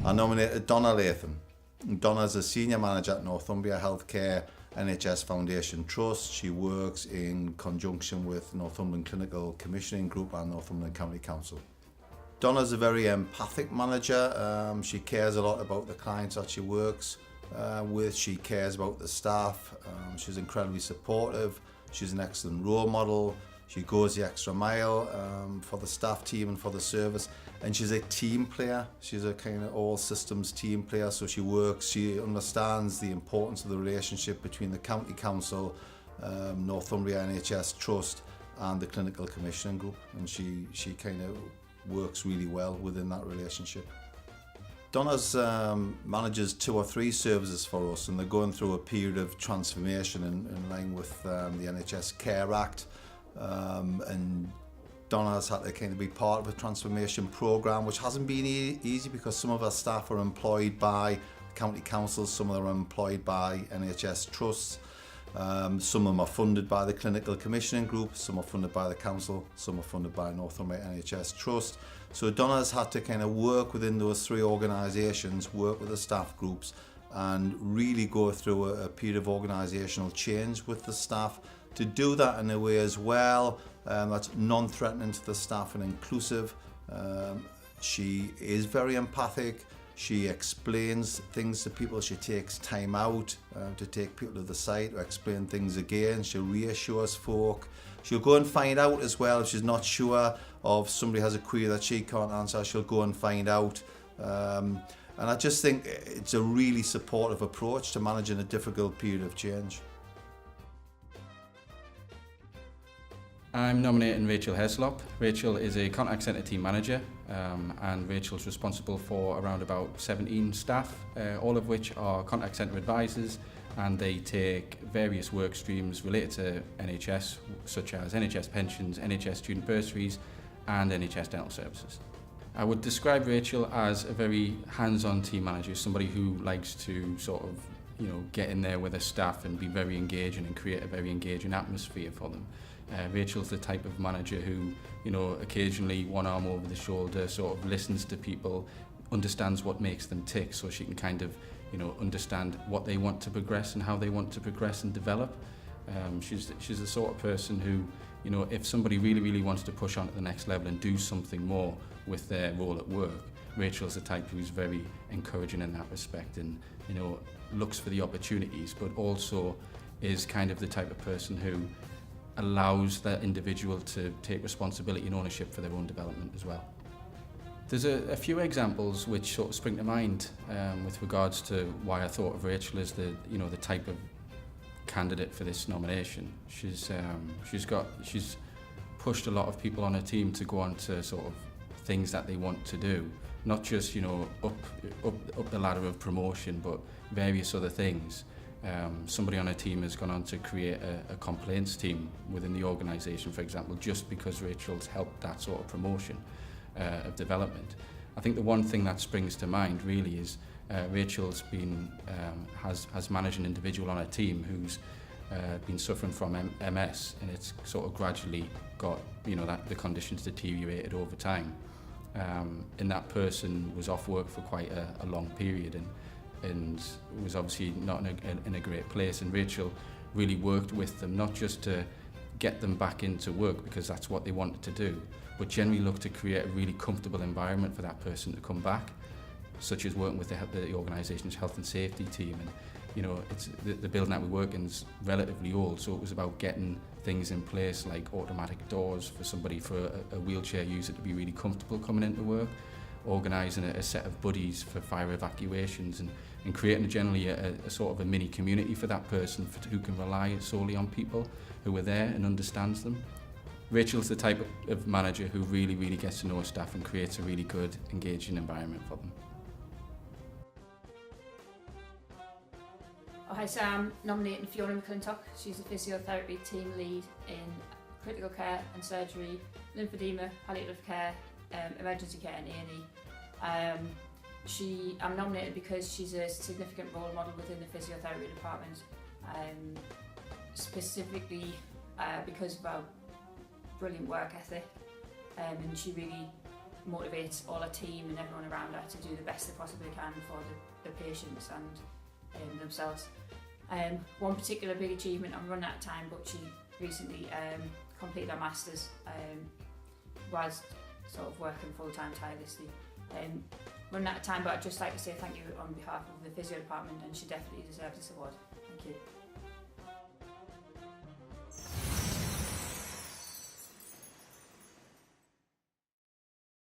I nominated Donna Latham. Donna's a senior manager at Northumbria Healthcare NHS Foundation Trust. She works in conjunction with Northumberland Clinical Commissioning Group and Northumberland County Council. Donna's a very empathic manager. She cares a lot about the clients that she works with. She cares about the staff. She's incredibly supportive. She's an excellent role model. She goes the extra mile for the staff team and for the service. And she's a team player. She's a kind of all systems team player. So she understands the importance of the relationship between the County Council, Northumbria NHS Trust and the Clinical Commissioning Group. And she kind of works really well within that relationship. Donna's manages 2 or 3 services for us, and they're going through a period of transformation in line with the NHS Care Act. And Donna's had to kind of be part of a transformation programme, which hasn't been easy because some of our staff are employed by county councils, some of them are employed by NHS trusts, some of them are funded by the Clinical Commissioning Group, some are funded by the council, some are funded by Northumbria NHS Trust. So Donna's had to kind of work within those 3 organisations, work with the staff groups and really go through a period of organisational change with the staff, to do that in a way as well that's non-threatening to the staff and inclusive. She is very empathic. She explains things to people. She takes time out to take people to the site to explain things again. She reassures folk. She'll go and find out as well if she's not sure, or if somebody has a query that she can't answer, she'll go and find out. And I just think it's a really supportive approach to managing a difficult period of change. I'm nominating Rachel Heslop. Rachel is a contact centre team manager, and Rachel's responsible for around about 17 staff, all of which are contact centre advisors, and they take various work streams related to NHS, such as NHS pensions, NHS student bursaries and NHS dental services. I would describe Rachel as a very hands-on team manager, somebody who likes to sort of get in there with her staff and be very engaging and create a very engaging atmosphere for them. Rachel's the type of manager who, occasionally one arm over the shoulder, sort of listens to people, understands what makes them tick, so she can kind of, understand what they want to progress and how they want to progress and develop. She's the sort of person who, if somebody really, really wants to push on to the next level and do something more with their role at work, Rachel's the type who's very encouraging in that respect and, looks for the opportunities, but also is kind of the type of person who allows that individual to take responsibility and ownership for their own development as well. There's a few examples which sort of spring to mind with regards to why I thought of Rachel as the type of candidate for this nomination. She's pushed a lot of people on her team to go on to sort of things that they want to do, not just up the ladder of promotion, but various other things. Somebody on her team has gone on to create a complaints team within the organisation, for example, just because Rachel's helped that sort of promotion of development. I think the one thing that springs to mind really is Rachel's been has managed an individual on her team who's been suffering from MS, and it's sort of gradually got that the conditions deteriorated over time, and that person was off work for quite a long period and was obviously not in a great place, and Rachel really worked with them, not just to get them back into work because that's what they wanted to do, but generally look to create a really comfortable environment for that person to come back, such as working with the organisation's health and safety team. And it's the building that we work in is relatively old, so it was about getting things in place like automatic doors for somebody, for a wheelchair user to be really comfortable coming into work, organising a set of buddies for fire evacuations, and creating generally a sort of a mini community for that person who can rely solely on people who are there and understands them. Rachel's the type of manager who really, really gets to know her staff and creates a really good, engaging environment for them. Hi, so I'm nominating Fiona McClintock. She's a physiotherapy team lead in critical care and surgery, lymphedema, palliative care, emergency care and A&E. I'm nominated because she's a significant role model within the physiotherapy department, specifically because of our brilliant work ethic, and she really motivates all her team and everyone around her to do the best they possibly can for the patients and themselves. One particular big achievement, I'm running out of time, but she recently completed her Masters whilst sort of working full-time tirelessly. Running out of time, but I'd just like to say thank you on behalf of the physio department, and she definitely deserves this award. Thank you.